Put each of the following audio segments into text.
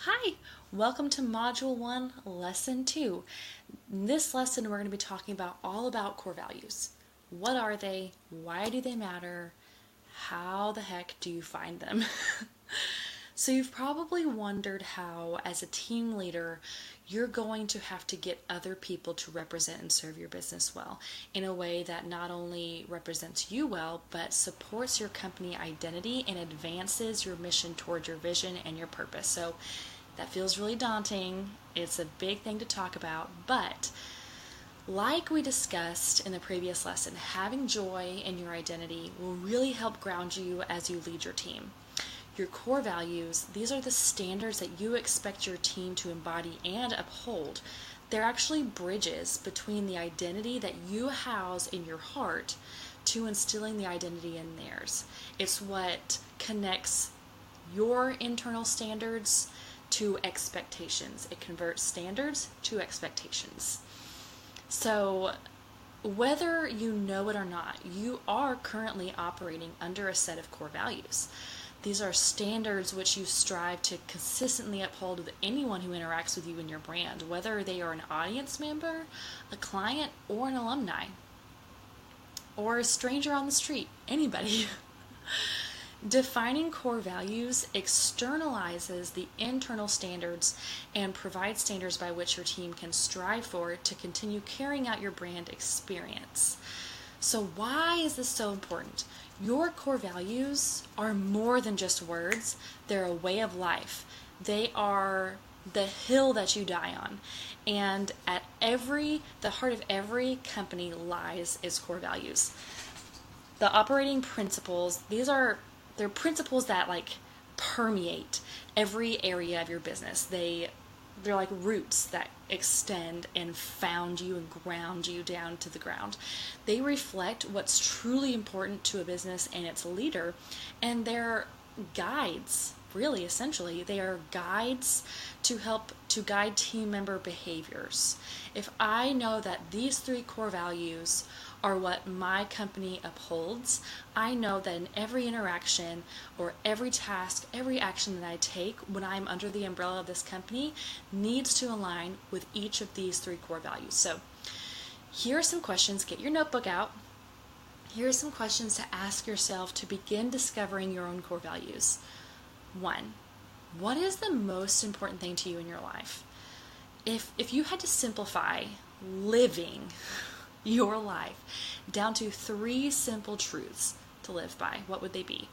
Hi, welcome to Module 1, Lesson 2. In this lesson, we're going to be talking all about core values. What are they? Why do they matter? How the heck do you find them? So you've probably wondered how, as a team leader, you're going to have to get other people to represent and serve your business well in a way that not only represents you well, but supports your company identity and advances your mission towards your vision and your purpose. So that feels really daunting. It's a big thing to talk about, but like we discussed in the previous lesson, having joy in your identity will really help ground you as you lead your team. Your core values, these are the standards that you expect your team to embody and uphold. They're actually bridges between the identity that you house in your heart to instilling the identity in theirs. It's what connects your internal standards to expectations. It converts standards to expectations. So, whether you know it or not, you are currently operating under a set of core values. These are standards which you strive to consistently uphold with anyone who interacts with you in your brand, whether they are an audience member, a client, or an alumni, or a stranger on the street, anybody. Defining core values externalizes the internal standards and provides standards by which your team can strive for to continue carrying out your brand experience. So why is this so important? Your core values are more than just words. They're a way of life. They are the hill that you die on. And at the heart of every company lies its core values. The operating principles, they're principles that permeate every area of your business. They're like roots that extend and found you and ground you down to the ground. They reflect what's truly important to a business and its leader, and they're guides, really, essentially. They are guides to help to guide team member behaviors. If I know that these three core values are what my company upholds, I know that in every interaction or every task, every action that I take when I'm under the umbrella of this company needs to align with each of these three core values. So here are some questions. Get your notebook out. Here are some questions to ask yourself to begin discovering your own core values. 1. What is the most important thing to you in your life? If you had to simplify living your life down to 3 simple truths to live by, what would they be?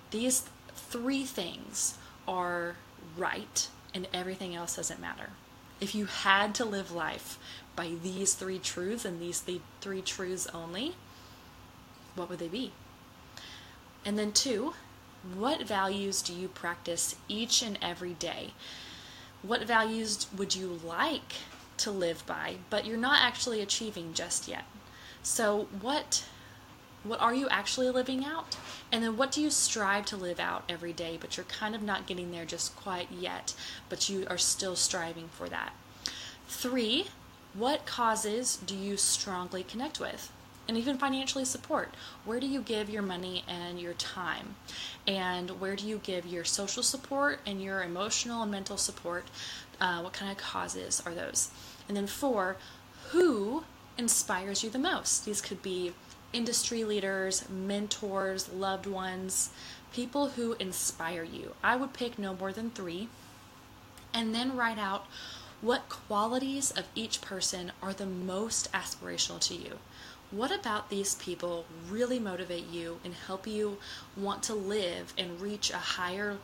These 3 things are right, and everything else doesn't matter. If you had to live life by these 3 truths and these 3 truths only, what would they be? And then 2, what values do you practice each and every day? What values would you like to live by, but you're not actually achieving just yet? So what are you actually living out? And then what do you strive to live out every day, but you're kind of not getting there just quite yet, but you are still striving for that? 3, what causes do you strongly connect with and even financially support? Where do you give your money and your time? And where do you give your social support and your emotional and mental support? What kind of causes are those? And then 4, who inspires you the most? These could be industry leaders, mentors, loved ones, people who inspire you. I would pick no more than 3. And then write out what qualities of each person are the most aspirational to you. What about these people really motivate you and help you want to live and reach a higher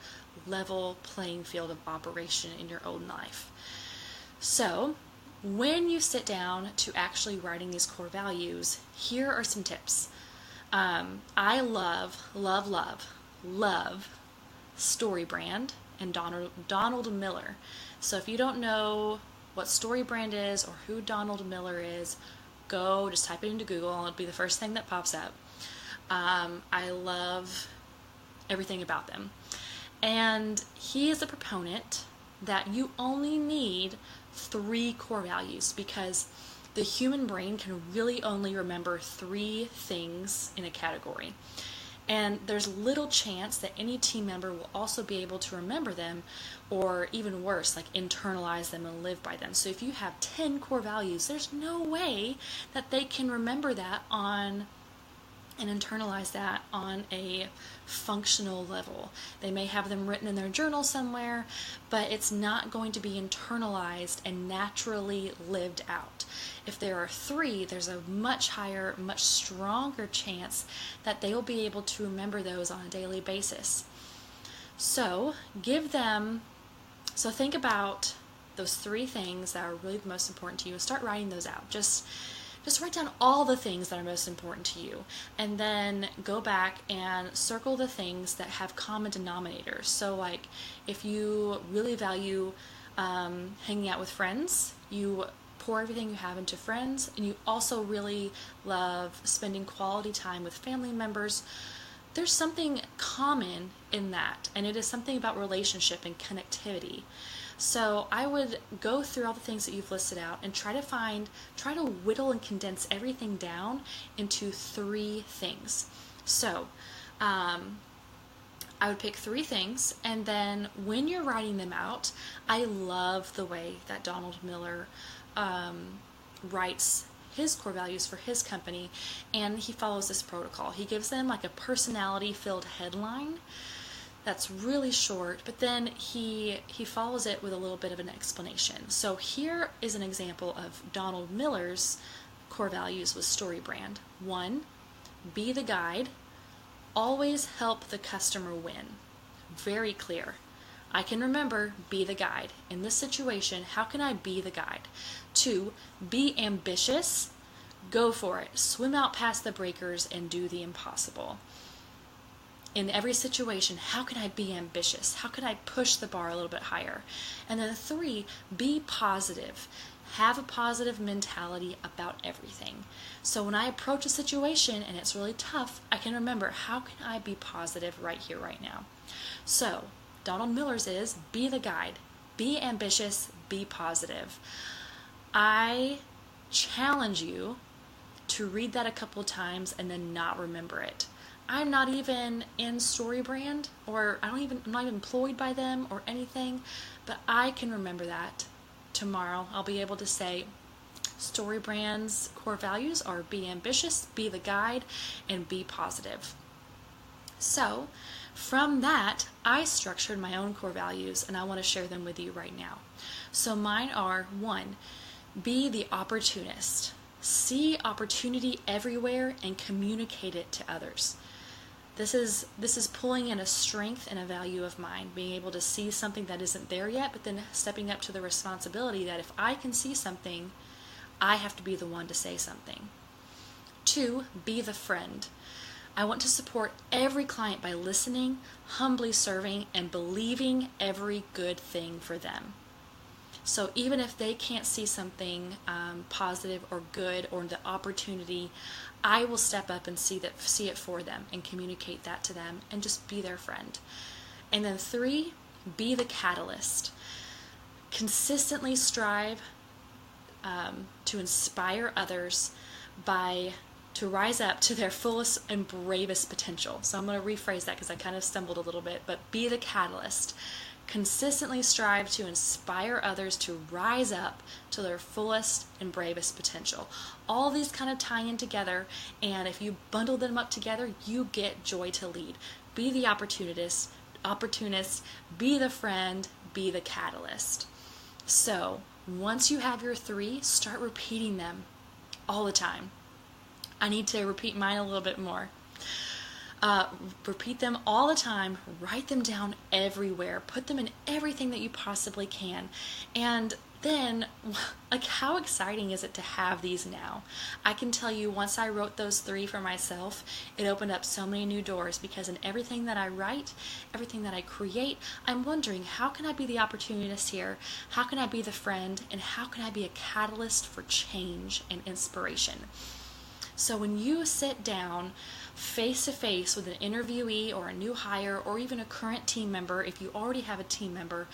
level playing field of operation in your own life? So, when you sit down to actually writing these core values, here are some tips. I love StoryBrand and Donald Miller. So if you don't know what StoryBrand is or who Donald Miller is, go just type it into Google and it'll be the first thing that pops up. I love everything about them. And he is a proponent that you only need 3 core values because the human brain can really only remember 3 things in a category. And there's little chance that any team member will also be able to remember them, or even worse, like internalize them and live by them. So if you have 10 core values, there's no way that they can remember that on and internalize that on a functional level. They may have them written in their journal somewhere, but it's not going to be internalized and naturally lived out. If there are 3, there's a much higher, much stronger chance that they will be able to remember those on a daily basis. So think about those 3 things that are really the most important to you and start writing those out. Just write down all the things that are most important to you, and then go back and circle the things that have common denominators. So like if you really value hanging out with friends, you pour everything you have into friends, and you also really love spending quality time with family members. There's something common in that, and it is something about relationship and connectivity. So I would go through all the things that you've listed out and try to whittle and condense everything down into 3 things. So I would pick 3 things, and then when you're writing them out, I love the way that Donald Miller writes his core values for his company, and he follows this protocol. He gives them like a personality-filled headline that's really short, but then he follows it with a little bit of an explanation. So here is an example of Donald Miller's core values with StoryBrand. 1, be the guide. Always help the customer win. Very clear. I can remember, be the guide. In this situation, how can I be the guide? 2, be ambitious. Go for it. Swim out past the breakers and do the impossible. In every situation, how can I be ambitious? How can I push the bar a little bit higher? And then 3, be positive. Have a positive mentality about everything. So when I approach a situation and it's really tough, I can remember, how can I be positive right here, right now? So Donald Miller's is be the guide, be ambitious, be positive. I challenge you to read that a couple times and then not remember it. I'm not even in StoryBrand, or I'm not even employed by them or anything, but I can remember that. Tomorrow I'll be able to say StoryBrand's core values are be ambitious, be the guide, and be positive. So from that, I structured my own core values, and I want to share them with you right now. So mine are: 1, be the opportunist. See opportunity everywhere and communicate it to others. This is pulling in a strength and a value of mine, being able to see something that isn't there yet, but then stepping up to the responsibility that if I can see something, I have to be the one to say something. 2, be the friend. I want to support every client by listening, humbly serving, and believing every good thing for them. So even if they can't see something positive or good or the opportunity, I will step up and see it for them and communicate that to them and just be their friend. And then 3, be the catalyst. Consistently strive to inspire others to rise up to their fullest and bravest potential. So I'm going to rephrase that because I kind of stumbled a little bit, but be the catalyst. Consistently strive to inspire others to rise up to their fullest and bravest potential. All these kind of tie in together, and if you bundle them up together, you get joy to lead. Be the opportunist, be the friend, be the catalyst. So once you have your 3, start repeating them all the time. I need to repeat mine a little bit more. Repeat them all the time, write them down everywhere, put them in everything that you possibly can. And then, like, how exciting is it to have these now? I can tell you, once I wrote those 3 for myself, it opened up so many new doors, because in everything that I write, everything that I create, I'm wondering, how can I be the opportunist here? How can I be the friend? And how can I be a catalyst for change and inspiration? So when you sit down face to face with an interviewee or a new hire or even a current team member, if you already have a team member,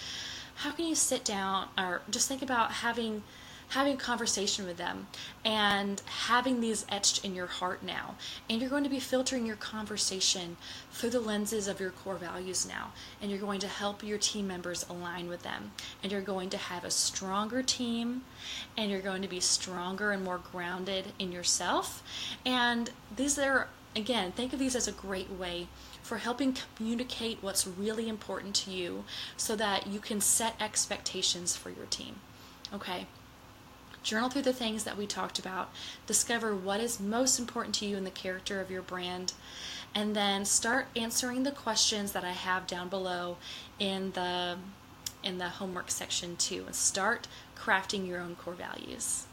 how can you sit down or just think about having having a conversation with them and having these etched in your heart now. And you're going to be filtering your conversation through the lenses of your core values now. And you're going to help your team members align with them. And you're going to have a stronger team, and you're going to be stronger and more grounded in yourself. And these are, again, think of these as a great way for helping communicate what's really important to you so that you can set expectations for your team. Okay? Journal through the things that we talked about. Discover what is most important to you in the character of your brand. And then start answering the questions that I have down below in the homework section too. And start crafting your own core values.